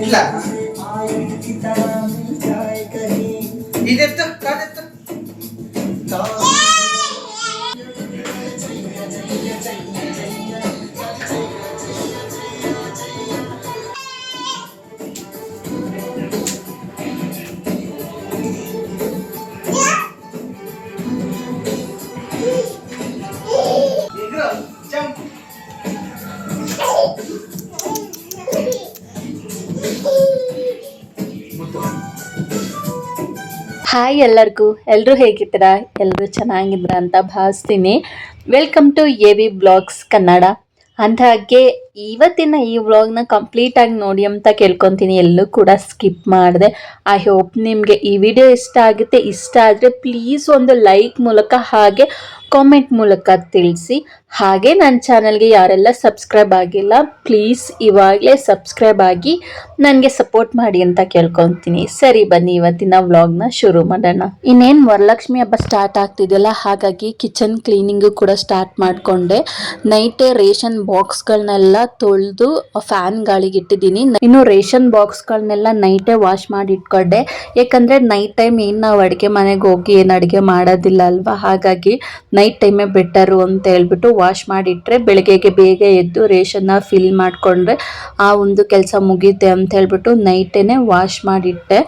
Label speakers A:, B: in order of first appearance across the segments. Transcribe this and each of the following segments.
A: ಇಲ್ಲ ಇದೆತ್ತು ಕಾದೆತ್ತು
B: ಹಾಯ್ ಎಲ್ಲರೂ ಹೇಗಿದ್ದೀರಾ? ಎಲ್ಲರೂ ಚೆನ್ನಾಗಿದ್ದೀರಾ ಅಂತ ಭಾವಿಸ್ತೀನಿ. Welcome to A V blogs Kannada. ಅಂದಾಗೆ ಇವತ್ತಿನ ಈ ವ್ಲಾಗ್ನ ಕಂಪ್ಲೀಟಾಗಿ ನೋಡಿ ಅಂತ ಕೇಳ್ಕೊತೀನಿ. ಎಲ್ಲೂ ಕೂಡ ಸ್ಕಿಪ್ ಮಾಡಿದೆ. ಐ ಹೋಪ್ ನಿಮಗೆ ಈ ವಿಡಿಯೋ ಇಷ್ಟ ಆಗುತ್ತೆ. ಇಷ್ಟ ಆದರೆ ಪ್ಲೀಸ್ ಒಂದು ಲೈಕ್ ಮೂಲಕ ಹಾಗೆ ಕಾಮೆಂಟ್ ಮೂಲಕ ತಿಳಿಸಿ. ಹಾಗೆ ನನ್ನ ಚಾನಲ್ಗೆ ಯಾರೆಲ್ಲ ಸಬ್ಸ್ಕ್ರೈಬ್ ಆಗಿಲ್ಲ ಪ್ಲೀಸ್ ಇವಾಗಲೇ ಸಬ್ಸ್ಕ್ರೈಬ್ ಆಗಿ ನನಗೆ ಸಪೋರ್ಟ್ ಮಾಡಿ ಅಂತ ಕೇಳ್ಕೊತೀನಿ. ಸರಿ, ಬನ್ನಿ ಇವತ್ತಿನ ವ್ಲಾಗ್ನ ಶುರು ಮಾಡೋಣ. ಇನ್ನೇನು ವರಲಕ್ಷ್ಮಿ ಹಬ್ಬ ಸ್ಟಾರ್ಟ್ ಆಗ್ತಿದೆಯಲ್ಲ, ಹಾಗಾಗಿ ಕಿಚನ್ ಕ್ಲೀನಿಂಗು ಕೂಡ ಸ್ಟಾರ್ಟ್ ಮಾಡಿಕೊಂಡೆ. ನೈಟೇ ರೇಷನ್ ಬಾಕ್ಸ್ಗಳನ್ನೆಲ್ಲ ತೊಳೆದು ಫ್ಯಾನ್ ಗಾಳಿಗೆ ಇಟ್ಟಿದ್ದೀನಿ. ಇನ್ನು ರೇಷನ್ ಬಾಕ್ಸ್ಗಳನ್ನೆಲ್ಲ ನೈಟೇ ವಾಶ್ ಮಾಡಿ ಇಟ್ಕೊಂಡೆ. ಯಾಕಂದರೆ ನೈಟ್ ಟೈಮ್ ಏನು ನಾವು ಅಡುಗೆ ಮನೆಗೆ ಹೋಗಿ ಏನು ಅಡುಗೆ ಮಾಡೋದಿಲ್ಲ ಅಲ್ವಾ, ಹಾಗಾಗಿ ನೈಟ್ ಟೈಮೇ ಬೆಟರು ಅಂತ ಹೇಳ್ಬಿಟ್ಟು ವಾಶ್ ಮಾಡಿಟ್ರೆ ಬೆಳಗ್ಗೆಗೆ ಬೇಗ ಎದ್ದು ರೇಷನ್ನ ಫಿಲ್ ಮಾಡಿಕೊಂಡ್ರೆ ಆ ಒಂದು ಕೆಲಸ ಮುಗಿಯುತ್ತೆ ಅಂತ ಹೇಳ್ಬಿಟ್ಟು ನೈಟೇನೆ ವಾಶ್ ಮಾಡಿಟ್ಟೆ.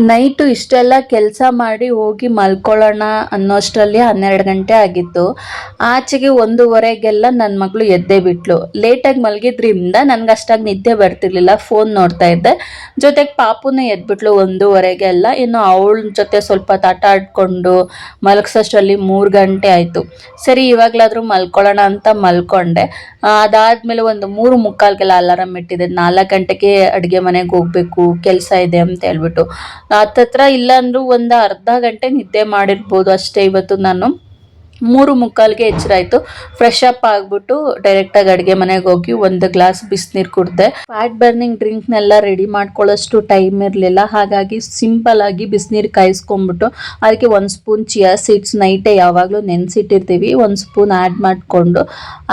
B: ನೈಟು ಇಷ್ಟೆಲ್ಲ ಕೆಲಸ ಮಾಡಿ ಹೋಗಿ ಮಲ್ಕೊಳ್ಳೋಣ ಅನ್ನೋಷ್ಟರಲ್ಲಿ 12 ಗಂಟೆ ಆಗಿತ್ತು. ಆಚೆಗೆ 1:15ಗೆಲ್ಲ ನನ್ನ ಮಗಳು ಎದ್ದೇ ಬಿಟ್ಲು. ಲೇಟಾಗಿ ಮಲಗಿದ್ರಿಂದ ನನಗೆ ಅಷ್ಟಾಗಿ ನಿದ್ದೆ ಬರ್ತಿರ್ಲಿಲ್ಲ, ಫೋನ್ ನೋಡ್ತಾ ಇದ್ದೆ. ಜೊತೆಗೆ ಪಾಪುನ ಎದ್ಬಿಟ್ಲು 1:15ಗೆಲ್ಲ. ಇನ್ನು ಅವಳ ಜೊತೆ ಸ್ವಲ್ಪ ಆಟ ಆಡಿಕೊಂಡು ಮಲಗಿಸೋಷ್ಟರಲ್ಲಿ 3 ಗಂಟೆ ಆಯಿತು. ಸರಿ, ಇವಾಗಲಾದರೂ ಮಲ್ಕೊಳ್ಳೋಣ ಅಂತ ಮಲ್ಕೊಂಡೆ. ಅದಾದಮೇಲೆ ಒಂದು 3:45ಗೆಲ್ಲ ಅಲಾರಾಮ್ ಇಟ್ಟಿದ್ದೆ. 4 ಗಂಟೆಗೆ ಅಡುಗೆ ಮನೆಗೆ ಹೋಗಬೇಕು, ಕೆಲಸ ಇದೆ ಅಂತ ಹೇಳ್ಬಿಟ್ಟು. ಹತ್ತತ್ರ ಇಲ್ಲಾಂದ್ರೂ ಒಂದು ಅರ್ಧ ಗಂಟೆ ನಿದ್ದೆ ಮಾಡಿರ್ಬೋದು ಅಷ್ಟೇ. ಇವತ್ತು ನಾನು 3:45ಗೆ ಎಚ್ಚರ ಆಯಿತು. ಫ್ರೆಶ್ ಅಪ್ ಆಗಿಬಿಟ್ಟು ಡೈರೆಕ್ಟಾಗಿ ಅಡುಗೆ ಮನೆಗೆ ಹೋಗಿ ಒಂದು ಗ್ಲಾಸ್ ಬಿಸಿನೀರು ಕುಡಿದೆ. ಫ್ಯಾಟ್ ಬರ್ನಿಂಗ್ ಡ್ರಿಂಕ್ನೆಲ್ಲ ರೆಡಿ ಮಾಡ್ಕೊಳ್ಳೋಷ್ಟು ಟೈಮ್ ಇರಲಿಲ್ಲ, ಹಾಗಾಗಿ ಸಿಂಪಲ್ಲಾಗಿ ಬಿಸಿನೀರು ಕಾಯಿಸ್ಕೊಂಡ್ಬಿಟ್ಟು ಅದಕ್ಕೆ 1 ಸ್ಪೂನ್ ಚಿಯಾ ಸೀಡ್ಸ್ ನೈಟೇ ಯಾವಾಗಲೂ ನೆನೆಸಿಟ್ಟಿರ್ತೀವಿ, 1 ಸ್ಪೂನ್ ಆ್ಯಡ್ ಮಾಡಿಕೊಂಡು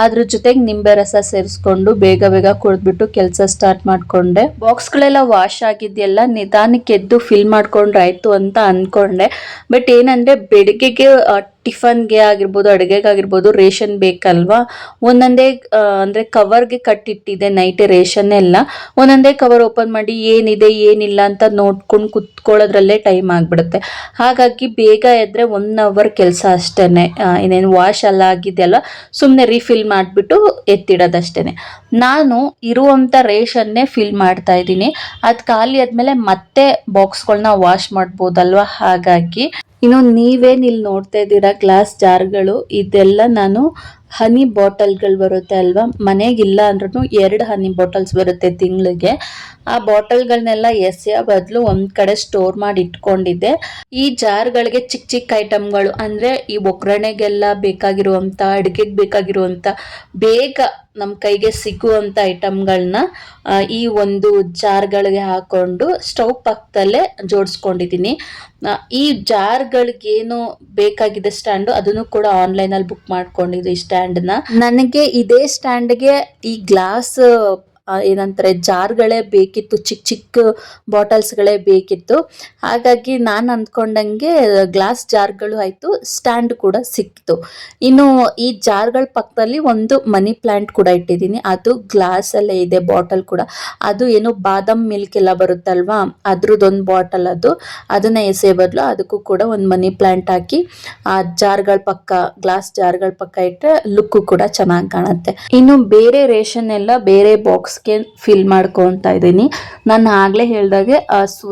B: ಅದ್ರ ಜೊತೆಗೆ ನಿಂಬೆ ರಸ ಸೇರಿಸ್ಕೊಂಡು ಬೇಗ ಬೇಗ ಕುಡಿದ್ಬಿಟ್ಟು ಕೆಲಸ ಸ್ಟಾರ್ಟ್ ಮಾಡಿಕೊಂಡೆ. ಬಾಕ್ಸ್ಗಳೆಲ್ಲ ವಾಶ್ ಆಗಿದೆಯಲ್ಲ, ನಿಧಾನಕ್ಕೆ ಎದ್ದು ಫಿಲ್ ಮಾಡ್ಕೊಂಡ್ರೆ ಆಯಿತು ಅಂತ ಅಂದ್ಕೊಂಡೆ. ಬಟ್ ಏನಂದರೆ ಬೆಳಗ್ಗೆಗೆ ಟಿಫನ್ಗೆ ಆಗಿರ್ಬೋದು, ಅಡುಗೆಗಾಗಿರ್ಬೋದು ರೇಷನ್ ಬೇಕಲ್ವಾ. ಒಂದೊಂದೇ ಅಂದರೆ ಕವರ್ಗೆ ಕಟ್ಟಿಟ್ಟಿದೆ ನೈಟೇ ರೇಷನ್ ಎಲ್ಲ. ಒಂದೊಂದೇ ಕವರ್ ಓಪನ್ ಮಾಡಿ ಏನಿದೆ ಏನಿಲ್ಲ ಅಂತ ನೋಡ್ಕೊಂಡು ಕುತ್ಕೊಳ್ಳೋದ್ರಲ್ಲೇ ಟೈಮ್ ಆಗಿಬಿಡುತ್ತೆ. ಹಾಗಾಗಿ ಬೇಗ ಎದ್ದರೆ 1 ಅವರ್ ಕೆಲಸ ಅಷ್ಟೇ. ಇನ್ನೇನು ವಾಶ್ ಎಲ್ಲ ಆಗಿದೆಯಲ್ಲ, ಸುಮ್ಮನೆ ರೀಫಿಲ್ ಮಾಡಿಬಿಟ್ಟು ಎತ್ತಿಡೋದಷ್ಟೇ. ನಾನು ಇರುವಂಥ ರೇಷನ್ನೇ ಫಿಲ್ ಮಾಡ್ತಾ ಇದ್ದೀನಿ. ಅದು ಖಾಲಿ ಆದಮೇಲೆ ಮತ್ತೆ ಬಾಕ್ಸ್ಗಳನ್ನ ವಾಶ್ ಮಾಡ್ಬೋದಲ್ವ, ಹಾಗಾಗಿ. ಇನ್ನು ನೀವೇನು ಇಲ್ಲಿ ನೋಡ್ತಾ ಇದ್ದೀರಾ ಗ್ಲಾಸ್ ಜಾರ್ಗಳು, ಇದೆಲ್ಲ ನಾನು ಹನಿ ಬಾಟಲ್ಗಳು ಬರುತ್ತೆ ಅಲ್ವಾ, ಮನೆಗಿಲ್ಲ ಅಂದ್ರೂ 2 ಹನಿ ಬಾಟಲ್ಸ್ ಬರುತ್ತೆ ತಿಂಗಳಿಗೆ. ಆ ಬಾಟಲ್ಗಳನ್ನೆಲ್ಲ ಎಸೆಯೋ ಬದಲು ಒಂದು ಕಡೆ ಸ್ಟೋರ್ ಮಾಡಿ ಇಟ್ಕೊಂಡಿದ್ದೆ. ಈ ಜಾರ್ಗಳಿಗೆ ಚಿಕ್ಕ ಚಿಕ್ಕ ಐಟಮ್ಗಳು ಅಂದರೆ ಈ ಒಗ್ಗರಣೆಗೆಲ್ಲ ಬೇಕಾಗಿರುವಂಥ, ಅಡುಗೆಗೆ ಬೇಕಾಗಿರುವಂಥ ಬೇಗ ನಮ್ಮ ಕೈಗೆ ಸಿಗುವಂಥ ಐಟಮ್ಗಳನ್ನ ಈ ಒಂದು ಜಾರ್ಗಳಿಗೆ ಹಾಕ್ಕೊಂಡು ಸ್ಟವ್ ಪಕ್ಕದಲ್ಲೇ ಜೋಡಿಸ್ಕೊಂಡಿದ್ದೀನಿ. ಈ ಜಾರ್ಗಳಿಗೇನು ಬೇಕಾಗಿದೆ ಸ್ಟ್ಯಾಂಡು, ಅದನ್ನು ಕೂಡ ಆನ್ಲೈನಲ್ಲಿ ಬುಕ್ ಮಾಡ್ಕೊಂಡಿದ್ದು. ಈ ಸ್ಟ್ಯಾಂಡನ್ನ ನನಗೆ ಇದೇ ಸ್ಟ್ಯಾಂಡ್ಗೆ ಈ ಗ್ಲಾಸ್ ಏನಂತಾರೆ ಜಾರ್ಗಳೇ ಬೇಕಿತ್ತು, ಚಿಕ್ಕ ಚಿಕ್ಕ ಬಾಟಲ್ಸ್ಗಳೇ ಬೇಕಿತ್ತು. ಹಾಗಾಗಿ ನಾನು ಅಂದ್ಕೊಂಡಂಗೆ ಗ್ಲಾಸ್ ಜಾರ್ಗಳು ಆಯಿತು, ಸ್ಟ್ಯಾಂಡ್ ಕೂಡ ಸಿಕ್ತು. ಇನ್ನು ಈ ಜಾರ್ಗಳ ಪಕ್ಕದಲ್ಲಿ ಒಂದು ಮನಿ ಪ್ಲ್ಯಾಂಟ್ ಕೂಡ ಇಟ್ಟಿದ್ದೀನಿ. ಅದು ಗ್ಲಾಸಲ್ಲೇ ಇದೆ, ಬಾಟಲ್ ಕೂಡ. ಅದು ಏನು ಬಾದಾಮ್ ಮಿಲ್ಕ್ ಎಲ್ಲ ಬರುತ್ತಲ್ವಾ, ಅದ್ರದ್ದೊಂದು ಬಾಟಲ್ ಅದು. ಅದನ್ನು ಎಸೆ ಬದಲು ಅದಕ್ಕೂ ಕೂಡ ಒಂದು ಮನಿ ಪ್ಲ್ಯಾಂಟ್ ಹಾಕಿ ಆ ಜಾರ್ಗಳ ಪಕ್ಕ, ಗ್ಲಾಸ್ ಜಾರ್ಗಳ ಪಕ್ಕ ಇಟ್ಟರೆ ಲುಕ್ಕು ಕೂಡ ಚೆನ್ನಾಗಿ ಕಾಣುತ್ತೆ. ಇನ್ನು ಬೇರೆ ರೇಷನ್ ಎಲ್ಲ ಬೇರೆ ಬಾಕ್ಸ್ಗೆ ಫಿಲ್ ಮಾಡ್ಕೊತಾ ಇದ್ದೀನಿ. ನಾನು ಆಗಲೇ ಹೇಳ್ದಾಗೆ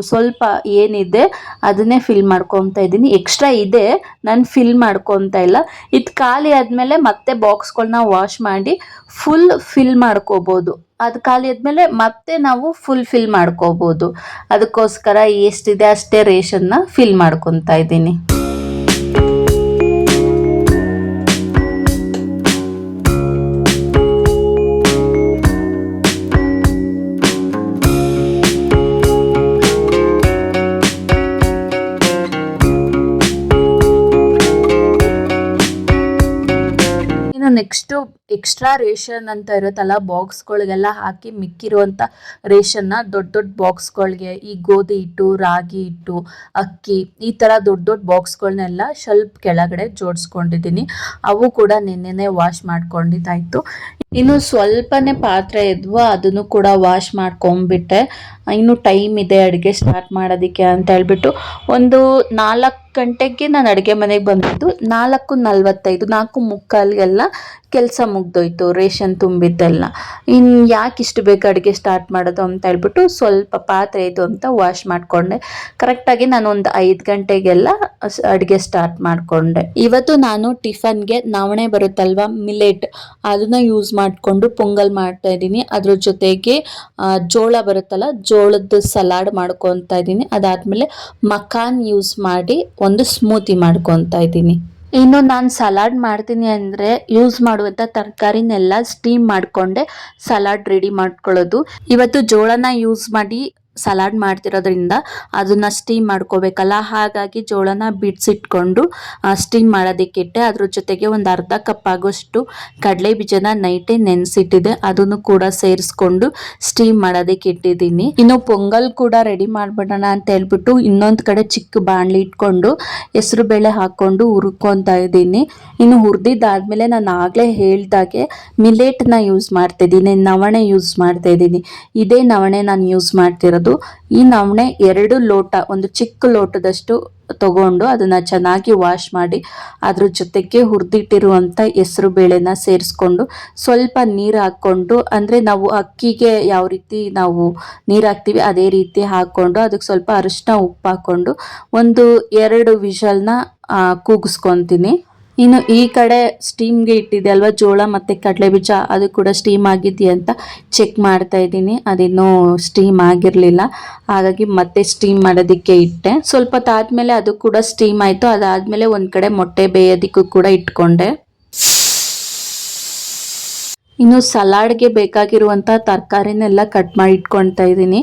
B: ಸ್ವಲ್ಪ ಏನಿದೆ ಅದನ್ನೇ ಫಿಲ್ ಮಾಡ್ಕೊತಾ ಇದ್ದೀನಿ. ಎಕ್ಸ್ಟ್ರಾ ಇದೆ, ನಾನು ಫಿಲ್ ಮಾಡ್ಕೊತಾ ಇಲ್ಲ. ಇದು ಖಾಲಿ ಆದಮೇಲೆ ಮತ್ತೆ ಬಾಕ್ಸ್ಗಳನ್ನ ವಾಶ್ ಮಾಡಿ ಫುಲ್ ಫಿಲ್ ಮಾಡ್ಕೋಬೋದು. ಅದು ಖಾಲಿ ಆದಮೇಲೆ ಮತ್ತೆ ನಾವು ಫುಲ್ ಫಿಲ್ ಮಾಡ್ಕೋಬೋದು. ಅದಕ್ಕೋಸ್ಕರ ಎಷ್ಟಿದೆ ಅಷ್ಟೇ ರೇಷನ್ನ ಫಿಲ್ ಮಾಡ್ಕೊತಾ ಇದ್ದೀನಿ. ನೆಕ್ಸ್ಟು ಎಕ್ಸ್ಟ್ರಾ ರೇಷನ್ ಅಂತ ಇರುತ್ತಲ್ಲ ಬಾಕ್ಸ್ಗಳಿಗೆಲ್ಲ ಹಾಕಿ ಮಿಕ್ಕಿರುವಂಥ ರೇಷನ್ನ ದೊಡ್ಡ ದೊಡ್ಡ ಬಾಕ್ಸ್ಗಳಿಗೆ ಈ ಗೋಧಿ ಹಿಟ್ಟು, ರಾಗಿ ಹಿಟ್ಟು, ಅಕ್ಕಿ ಈ ಥರ ದೊಡ್ಡ ದೊಡ್ಡ ಬಾಕ್ಸ್ಗಳನ್ನೆಲ್ಲ ಸ್ವಲ್ಪ ಕೆಳಗಡೆ ಜೋಡಿಸ್ಕೊಂಡಿದ್ದೀನಿ. ಅವು ಕೂಡ ನಿನ್ನೆನೆ ವಾಶ್ ಮಾಡ್ಕೊಂಡಿದ್ದಾಯಿತು. ಇನ್ನು ಸ್ವಲ್ಪನೇ ಪಾತ್ರೆ ಇದ್ವು, ಅದನ್ನು ಕೂಡ ವಾಶ್ ಮಾಡ್ಕೊಂಡ್ಬಿಟ್ಟೆ. ಇನ್ನು ಟೈಮ್ ಇದೆ ಅಡುಗೆ ಸ್ಟಾರ್ಟ್ ಮಾಡೋದಕ್ಕೆ ಅಂತ ಹೇಳ್ಬಿಟ್ಟು ಒಂದು 4 ಗಂಟೆಗೆ ನಾನು ಅಡುಗೆ ಮನೆಗೆ ಬಂದಿದ್ದು. 4:45 4:45ಗೆಲ್ಲ ಕೆಲಸ ಮುಗ್ದೋಯ್ತು, ರೇಷನ್ ತುಂಬಿದ್ದೆಲ್ಲ. ಇನ್ನು ಯಾಕೆ ಇಷ್ಟು ಬೇಕು ಅಡುಗೆ ಸ್ಟಾರ್ಟ್ ಮಾಡೋದು ಅಂತ ಹೇಳ್ಬಿಟ್ಟು ಸ್ವಲ್ಪ ಪಾತ್ರೆ ಇದು ಅಂತ ವಾಶ್ ಮಾಡಿಕೊಂಡೆ. ಕರೆಕ್ಟಾಗಿ ನಾನು ಒಂದು 5 ಗಂಟೆಗೆಲ್ಲ ಅಡುಗೆ ಸ್ಟಾರ್ಟ್ ಮಾಡಿಕೊಂಡೆ. ಇವತ್ತು ನಾನು ಟಿಫನ್ಗೆ ನವಣೆ ಬರುತ್ತಲ್ವ, ಮಿಲೆಟ್, ಅದನ್ನು ಯೂಸ್ ಮಾಡಿಕೊಂಡು ಪೊಂಗಲ್ ಮಾಡ್ತಾ ಇದ್ದೀನಿ. ಅದ್ರ ಜೊತೆಗೆ ಜೋಳ ಬರುತ್ತಲ್ಲ, ಜೋಳದ ಸಲಾಡ್ ಮಾಡ್ಕೊತಾ ಇದ್ದೀನಿ. ಅದಾದಮೇಲೆ ಮಖಾನ್ ಯೂಸ್ ಮಾಡಿ ಒಂದು ಸ್ಮೂತಿ ಮಾಡ್ಕೊತಾ ಇದ್ದೀನಿ. ಇನ್ನು ನಾನು ಸಲಾಡ್ ಮಾಡ್ತೀನಿ ಅಂದರೆ ಯೂಸ್ ಮಾಡುವಂಥ ತರಕಾರಿನೆಲ್ಲ ಸ್ಟೀಮ್ ಮಾಡಿಕೊಂಡೆ ಸಲಾಡ್ ರೆಡಿ ಮಾಡ್ಕೊಳ್ಳೋದು. ಇವತ್ತು ಜೋಳನ ಯೂಸ್ ಮಾಡಿ ಸಲಾಡ್ ಮಾಡ್ತಿರೋದ್ರಿಂದ ಅದನ್ನು ಸ್ಟೀಮ್ ಮಾಡ್ಕೋಬೇಕಲ್ಲ, ಹಾಗಾಗಿ ಜೋಳನ ಬಿಡಿಸಿಟ್ಕೊಂಡು ಸ್ಟೀಮ್ ಮಾಡೋದಕ್ಕೆ ಇಟ್ಟೆ. ಅದ್ರ ಜೊತೆಗೆ ಒಂದು ಅರ್ಧ ಕಪ್ ಆಗೋಷ್ಟು ಕಡಲೆ ಬೀಜನ ನೈಟೇ ನೆನೆಸಿಟ್ಟಿದೆ, ಅದನ್ನು ಕೂಡ ಸೇರಿಸ್ಕೊಂಡು ಸ್ಟೀಮ್ ಮಾಡೋದಕ್ಕೆ ಇಟ್ಟಿದ್ದೀನಿ. ಇನ್ನು ಪೊಂಗಲ್ ಕೂಡ ರೆಡಿ ಮಾಡ್ಬಿಡೋಣ ಅಂತ ಹೇಳ್ಬಿಟ್ಟು ಇನ್ನೊಂದು ಕಡೆ ಚಿಕ್ಕ ಬಾಣಲಿ ಇಟ್ಕೊಂಡು ಹೆಸರು ಬೇಳೆ ಹಾಕ್ಕೊಂಡು ಹುರ್ಕೊತಾ ಇದ್ದೀನಿ. ಇನ್ನು ಹುರಿದಿದ್ದಾದ್ಮೇಲೆ ನಾನು ಆಗಲೇ ಹೇಳ್ದಾಗೆ ಮಿಲೆಟ್ನ ಯೂಸ್ ಮಾಡ್ತಾಯಿದ್ದೀನಿ, ನವಣೆ ಯೂಸ್ ಮಾಡ್ತಾ ಇದ್ದೀನಿ. ಇದೇ ನವಣೆ ನಾನು ಯೂಸ್ ಮಾಡ್ತಿರೋದು. ಈ ನವಣೆ 2 ಲೋಟ, ಒಂದು ಚಿಕ್ಕ ಲೋಟದಷ್ಟು ತಗೊಂಡು ಅದನ್ನು ಚೆನ್ನಾಗಿ ವಾಶ್ ಮಾಡಿ ಅದ್ರ ಜೊತೆಗೆ ಹುರಿದಿಟ್ಟಿರುವಂಥ ಹೆಸರು ಬೇಳೆನ ಸೇರಿಸ್ಕೊಂಡು ಸ್ವಲ್ಪ ನೀರು ಹಾಕ್ಕೊಂಡು, ಅಂದರೆ ನಾವು ಅಕ್ಕಿಗೆ ಯಾವ ರೀತಿ ನಾವು ನೀರು ಹಾಕ್ತೀವಿ ಅದೇ ರೀತಿ ಹಾಕ್ಕೊಂಡು ಅದಕ್ಕೆ ಸ್ವಲ್ಪ ಅರಿಶಿನ ಉಪ್ಪು ಹಾಕ್ಕೊಂಡು ಒಂದು 2 ವಿಷಲ್ನ ಕೂಗಿಸ್ಕೊತೀನಿ. ಇನ್ನು ಈ ಕಡೆ ಸ್ಟೀಮ್ಗೆ ಇಟ್ಟಿದೆ ಅಲ್ವಾ ಜೋಳ ಮತ್ತು ಕಡಲೆ ಬೀಜ, ಅದು ಕೂಡ ಸ್ಟೀಮ್ ಆಗಿದೆಯಾ ಅಂತ ಚೆಕ್ ಮಾಡ್ತಾ ಇದ್ದೀನಿ. ಅದಿನ್ನೂ ಸ್ಟೀಮ್ ಆಗಿರಲಿಲ್ಲ, ಹಾಗಾಗಿ ಮತ್ತೆ ಸ್ಟೀಮ್ ಮಾಡೋದಕ್ಕೆ ಇಟ್ಟೆ. ಸ್ವಲ್ಪ ಹೊತ್ತಾದ್ಮೇಲೆ ಅದು ಕೂಡ ಸ್ಟೀಮ್ ಆಯಿತು. ಅದಾದಮೇಲೆ ಒಂದು ಕಡೆ ಮೊಟ್ಟೆ ಬೇಯೋದಕ್ಕೂ ಕೂಡ ಇಟ್ಕೊಂಡೆ. ಇನ್ನು ಸಲಾಡ್ಗೆ ಬೇಕಾಗಿರುವಂಥ ತರಕಾರಿನೆಲ್ಲ ಕಟ್ ಮಾಡಿ ಇಟ್ಕೊಳ್ತಾ ಇದ್ದೀನಿ.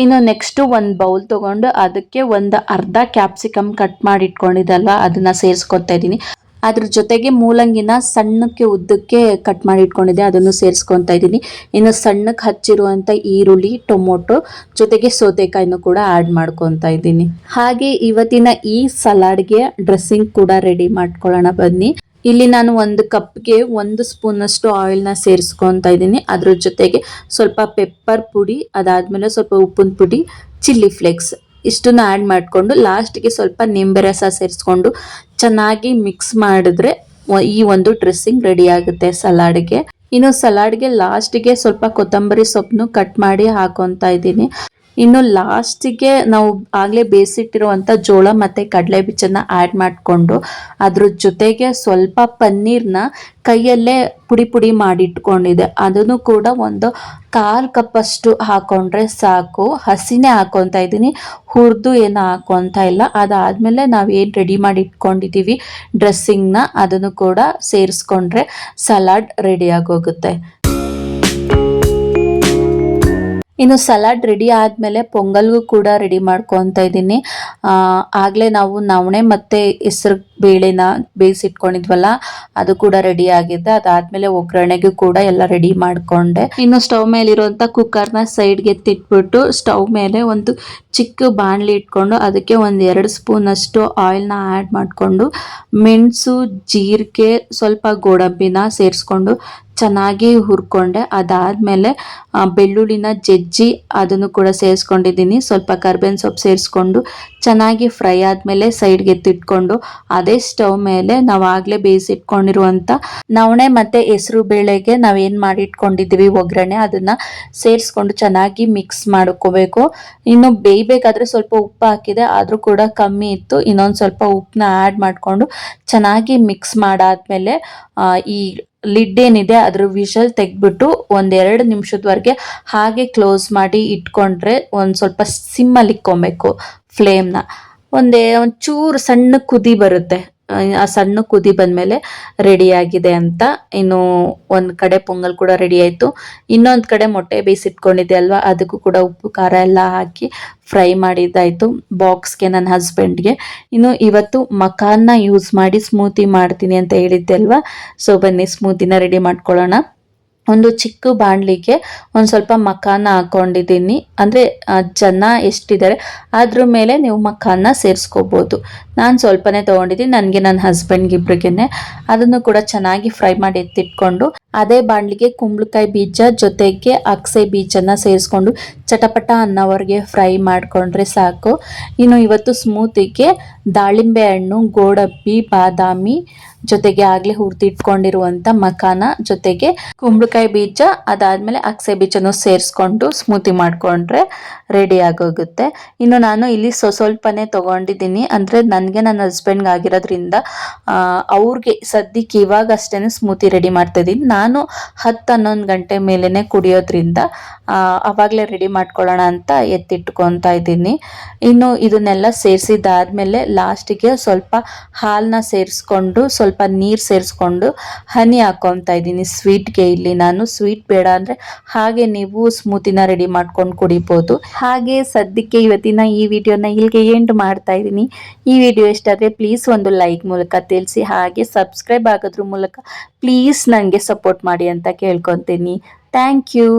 B: ಇನ್ನು ನೆಕ್ಸ್ಟು ಒಂದು ಬೌಲ್ ತೊಗೊಂಡು ಅದಕ್ಕೆ ಒಂದು ಅರ್ಧ ಕ್ಯಾಪ್ಸಿಕಮ್ ಕಟ್ ಮಾಡಿ ಇಟ್ಕೊಂಡಿದ್ದಲ್ವ ಅದನ್ನು ಸೇರಿಸ್ಕೊತಾ ಇದ್ದೀನಿ. ಅದ್ರ ಜೊತೆಗೆ ಮೂಲಂಗಿನ ಸಣ್ಣಕ್ಕೆ ಉದ್ದಕ್ಕೆ ಕಟ್ ಮಾಡಿ ಇಟ್ಕೊಂಡಿದ್ದೆ, ಅದನ್ನು ಸೇರಿಸ್ಕೊತಾ ಇದ್ದೀನಿ. ಇನ್ನು ಸಣ್ಣಕ್ಕೆ ಹಚ್ಚಿರುವಂಥ ಈರುಳ್ಳಿ, ಟೊಮೊಟೊ ಜೊತೆಗೆ ಸೌತೆಕಾಯಿನೂ ಕೂಡ ಆ್ಯಡ್ ಮಾಡ್ಕೊತಾ ಇದ್ದೀನಿ. ಹಾಗೆ ಇವತ್ತಿನ ಈ ಸಲಾಡ್ಗೆ ಡ್ರೆಸ್ಸಿಂಗ್ ಕೂಡ ರೆಡಿ ಮಾಡ್ಕೊಳ್ಳೋಣ ಬನ್ನಿ. ಇಲ್ಲಿ ನಾನು 1 ಕಪ್ಗೆ 1 ಸ್ಪೂನಷ್ಟು ಆಯಿಲ್ನ ಸೇರಿಸ್ಕೊತಾ ಇದ್ದೀನಿ. ಅದ್ರ ಜೊತೆಗೆ ಸ್ವಲ್ಪ ಪೆಪ್ಪರ್ ಪುಡಿ, ಅದಾದಮೇಲೆ ಸ್ವಲ್ಪ ಉಪ್ಪಿನ ಪುಡಿ, ಚಿಲ್ಲಿ ಫ್ಲೇಕ್ಸ್ ಇಷ್ಟನ್ನು ಆ್ಯಡ್ ಮಾಡಿಕೊಂಡು ಲಾಸ್ಟಿಗೆ ಸ್ವಲ್ಪ ನಿಂಬೆ ರಸ ಸೇರಿಸ್ಕೊಂಡು ಚೆನ್ನಾಗಿ ಮಿಕ್ಸ್ ಮಾಡಿದ್ರೆ ಈ ಒಂದು ಡ್ರೆಸ್ಸಿಂಗ್ ರೆಡಿ ಆಗುತ್ತೆ ಸಲಾಡ್ಗೆ. ಇನ್ನು ಸಲಾಡ್ಗೆ ಲಾಸ್ಟಿಗೆ ಸ್ವಲ್ಪ ಕೊತ್ತಂಬರಿ ಸೊಪ್ಪನ್ನು ಕಟ್ ಮಾಡಿ ಹಾಕೊತಾ ಇದ್ದೀನಿ. ಇನ್ನು ಲಾಸ್ಟಿಗೆ ನಾವು ಆಗಲೇ ಬೇಯಿಸಿಟ್ಟಿರುವಂಥ ಜೋಳ ಮತ್ತು ಕಡಲೆ ಬೀಜನ ಆ್ಯಡ್ ಮಾಡಿಕೊಂಡು ಅದ್ರ ಜೊತೆಗೆ ಸ್ವಲ್ಪ ಪನ್ನೀರ್ನ ಕೈಯಲ್ಲೇ ಪುಡಿ ಪುಡಿ ಮಾಡಿಟ್ಕೊಂಡಿದೆ, ಅದನ್ನು ಕೂಡ ಒಂದು 1/4 ಕಪ್ಪಷ್ಟು ಹಾಕ್ಕೊಂಡ್ರೆ ಸಾಕು. ಹಸಿನೇ ಹಾಕ್ಕೊತಾ ಇದ್ದೀನಿ, ಹುರಿದು ಏನು ಹಾಕ್ಕೊತಾ ಇಲ್ಲ. ಅದಾದಮೇಲೆ ನಾವು ಏನು ರೆಡಿ ಮಾಡಿ ಇಟ್ಕೊಂಡಿದ್ದೀವಿ ಡ್ರೆಸ್ಸಿಂಗ್ನ, ಅದನ್ನು ಕೂಡ ಸೇರಿಸ್ಕೊಂಡ್ರೆ ಸಲಾಡ್ ರೆಡಿ ಆಗೋಗುತ್ತೆ. ಇನ್ನು ಸಲಾಡ್ ರೆಡಿ ಆದಮೇಲೆ ಪೊಂಗಲ್ಗೂ ಕೂಡ ರೆಡಿ ಮಾಡ್ಕೊತಾ ಇದ್ದೀನಿ. ಆಗಲೇ ನಾವು ನವಣೆ ಮತ್ತು ಹೆಸರು ಬೇಳೆನ ಬೇಯಿಸಿಟ್ಕೊಂಡಿದ್ವಲ್ಲ ಅದು ಕೂಡ ರೆಡಿ ಆಗಿದೆ. ಅದಾದಮೇಲೆ ಒಗ್ಗರಣೆಗೂ ಕೂಡ ಎಲ್ಲ ರೆಡಿ ಮಾಡಿಕೊಂಡೆ. ಇನ್ನು ಸ್ಟವ್ ಮೇಲಿರುವಂಥ ಕುಕ್ಕರ್ನ ಸೈಡ್ಗೆ ಎತ್ತಿಟ್ಬಿಟ್ಟು ಸ್ಟವ್ ಮೇಲೆ ಒಂದು ಚಿಕ್ಕ ಬಾಣಲಿ ಇಟ್ಕೊಂಡು ಅದಕ್ಕೆ ಒಂದು 2 ಸ್ಪೂನಷ್ಟು ಆಯಿಲ್ನ ಆ್ಯಡ್ ಮಾಡಿಕೊಂಡು ಮೆಣಸು, ಜೀರಿಗೆ, ಸ್ವಲ್ಪ ಗೋಡಂಬಿನ ಸೇರಿಸ್ಕೊಂಡು ಚೆನ್ನಾಗಿ ಹುರ್ಕೊಂಡೆ. ಅದಾದಮೇಲೆ ಬೆಳ್ಳುಳ್ಳಿನ ಜಜ್ಜಿ ಅದನ್ನು ಕೂಡ ಸೇರಿಸ್ಕೊಂಡಿದ್ದೀನಿ. ಸ್ವಲ್ಪ ಕರ್ಬೇವಿನ ಸೊಪ್ಪು ಸೇರಿಸ್ಕೊಂಡು ಚೆನ್ನಾಗಿ ಫ್ರೈ ಆದಮೇಲೆ ಸೈಡ್ಗೆ ಎತ್ತಿಟ್ಕೊಂಡು ಅದೇ ಸ್ಟವ್ ಮೇಲೆ ನಾವು ಆಗಲೇ ಬೇಯಿಸಿಟ್ಕೊಂಡಿರುವಂಥ ನವಣೆ ಮತ್ತು ಹೆಸರು ಬೇಳೆಗೆ ನಾವೇನು ಮಾಡಿಟ್ಕೊಂಡಿದ್ದೀವಿ ಒಗ್ಗರಣೆ, ಅದನ್ನು ಸೇರಿಸ್ಕೊಂಡು ಚೆನ್ನಾಗಿ ಮಿಕ್ಸ್ ಮಾಡ್ಕೋಬೇಕು. ಇನ್ನು ಬೇಯಬೇಕಾದ್ರೆ ಸ್ವಲ್ಪ ಉಪ್ಪು ಹಾಕಿದೆ, ಆದರೂ ಕೂಡ ಕಮ್ಮಿ ಇತ್ತು. ಇನ್ನೊಂದು ಸ್ವಲ್ಪ ಉಪ್ಪನ್ನ ಆ್ಯಡ್ ಮಾಡಿಕೊಂಡು ಚೆನ್ನಾಗಿ ಮಿಕ್ಸ್ ಮಾಡಾದ್ಮೇಲೆ ಈ ಲಿಡ್ ಏನಿದೆ ಅದ್ರ ವಿಷಲ್ ತೆಗೆದ್ಬಿಟ್ಟು 1-2 ನಿಮಿಷದವರೆಗೆ ಹಾಗೆ ಕ್ಲೋಸ್ ಮಾಡಿ ಇಟ್ಕೊಂಡ್ರೆ ಒಂದು ಸ್ವಲ್ಪ ಸಿಮ್ಮಲ್ಲಿ ಇಕ್ಕೊಬೇಕು ಫ್ಲೇಮ್ನ. ಒಂಚೂರು ಸಣ್ಣ ಕುದಿ ಬರುತ್ತೆ ಆ ಸಣ್ಣ ಕುದಿ ಬಂದಮೇಲೆ ರೆಡಿಯಾಗಿದೆ ಅಂತ. ಇನ್ನು ಒಂದು ಕಡೆ ಪೊಂಗಲ್ ಕೂಡ ರೆಡಿ ಆಯಿತು. ಇನ್ನೊಂದು ಕಡೆ ಮೊಟ್ಟೆ ಬೇಯಿಸಿಟ್ಕೊಂಡಿದ್ದೆ ಅಲ್ವಾ, ಅದಕ್ಕೂ ಕೂಡ ಉಪ್ಪು ಖಾರ ಎಲ್ಲ ಹಾಕಿ ಫ್ರೈ ಮಾಡಿದ್ದಾಯಿತು ಬಾಕ್ಸ್ಗೆ ನನ್ನ ಹಸ್ಬೆಂಡ್ಗೆ. ಇನ್ನು ಇವತ್ತು ಮಕಾನ್ನ ಯೂಸ್ ಮಾಡಿ ಸ್ಮೂತಿ ಮಾಡ್ತೀನಿ ಅಂತ ಹೇಳಿದ್ದೆ ಅಲ್ವಾ, ಸೊ ಬನ್ನಿ ಸ್ಮೂತಿನ ರೆಡಿ ಮಾಡ್ಕೊಳ್ಳೋಣ. ಒಂದು ಚಿಕ್ಕ ಬಾಣಲಿಗೆ ಒಂದು ಸ್ವಲ್ಪ ಮಕಾನ ಹಾಕೊಂಡಿದ್ದೀನಿ. ಅಂದರೆ ಜನ ಎಷ್ಟಿದ್ದಾರೆ ಅದ್ರ ಮೇಲೆ ನೀವು ಮಕಾನ ಸೇರಿಸ್ಕೋಬೋದು. ನಾನು ಸ್ವಲ್ಪನೇ ತೊಗೊಂಡಿದ್ದೀನಿ, ನನಗೆ ನನ್ನ ಹಸ್ಬೆಂಡ್ಗೆ ಇಬ್ರಿಗೇನೆ. ಅದನ್ನು ಕೂಡ ಚೆನ್ನಾಗಿ ಫ್ರೈ ಮಾಡಿ ಎತ್ತಿಟ್ಕೊಂಡು ಅದೇ ಬಾಣಲಿಗೆ ಕುಂಬಳಕಾಯಿ ಬೀಜ ಜೊತೆಗೆ ಅಗಸೆ ಬೀಜನ ಸೇರಿಸ್ಕೊಂಡು ಚಟಪಟ ಅನ್ನೋವರೆಗೆ ಫ್ರೈ ಮಾಡಿಕೊಂಡ್ರೆ ಸಾಕು. ಇನ್ನು ಇವತ್ತು ಸ್ಮೂತಿಗೆ ದಾಳಿಂಬೆ ಹಣ್ಣು, ಗೋಡಂಬಿ, ಬಾದಾಮಿ ಜೊತೆಗೆ ಆಗಲೇ ಹುರಿದಿಟ್ಕೊಂಡಿರುವಂಥ ಮಕಾನ ಜೊತೆಗೆ ಕುಂಬಳಕಾಯಿ ಬೀಜ, ಅದಾದಮೇಲೆ ಅಗಸೆ ಬೀಜನೂ ಸೇರಿಸ್ಕೊಂಡು ಸ್ಮೂತಿ ಮಾಡಿಕೊಂಡ್ರೆ ರೆಡಿ ಆಗೋಗುತ್ತೆ. ಇನ್ನು ನಾನು ಇಲ್ಲಿ ಸ್ವಲ್ಪನೇ ತೊಗೊಂಡಿದ್ದೀನಿ, ಅಂದರೆ ನನಗೆ ನನ್ನ ಹಸ್ಬೆಂಡ್ಗೆ ಆಗಿರೋದ್ರಿಂದ ಅವ್ರಿಗೆ ಸದ್ಯಕ್ಕೆ ಇವಾಗ ಅಷ್ಟೇ ಸ್ಮೂತಿ ರೆಡಿ ಮಾಡ್ತಾಯಿದ್ದೀನಿ. ನಾನು 10-11 ಗಂಟೆ ಮೇಲೇ ಕುಡಿಯೋದ್ರಿಂದ ಆವಾಗಲೇ ರೆಡಿ ಮಾಡ್ಕೊಳ್ಳೋಣ ಅಂತ ಎತ್ತಿಟ್ಕೊತಾ ಇದ್ದೀನಿ. ಇನ್ನು ಇದನ್ನೆಲ್ಲ ಸೇರಿಸಿದಾದ್ಮೇಲೆ ಲಾಸ್ಟಿಗೆ ಸ್ವಲ್ಪ ಹಾಲನ್ನ ಸೇರಿಸ್ಕೊಂಡು ಸ್ವಲ್ಪ ನೀರು ಸೇರಿಸ್ಕೊಂಡು ಹನಿ ಹಾಕೊತಾ ಇದ್ದೀನಿ ಸ್ವೀಟ್ಗೆ. ಇಲ್ಲಿ ನಾನು ಸ್ವೀಟ್ ಬೇಡ ಅಂದರೆ ಹಾಗೆ ನೀವು ಸ್ಮೂತಿನ ರೆಡಿ ಮಾಡ್ಕೊಂಡು ಕುಡಿಬೋದು. ಹಾಗೆ ಸದ್ಯಕ್ಕೆ ಇವತ್ತಿನ ಈ ವಿಡಿಯೋನ ಇಲ್ಲಿಗೆ ಎಂಡ್ ಮಾಡ್ತಾ ಇದ್ದೀನಿ. ಈ ವಿಡಿಯೋ ಇಷ್ಟ ಆದರೆ ಪ್ಲೀಸ್ ಒಂದು ಲೈಕ್ ಮೂಲಕ ತಿಳಿಸಿ, ಹಾಗೆ ಸಬ್ಸ್ಕ್ರೈಬ್ ಆಗೋದ್ರ ಮೂಲಕ ಪ್ಲೀಸ್ ನನಗೆ ಸಪೋರ್ಟ್ ಮಾಡಿ ಅಂತ ಕೇಳ್ಕೊತೀನಿ. Thank you.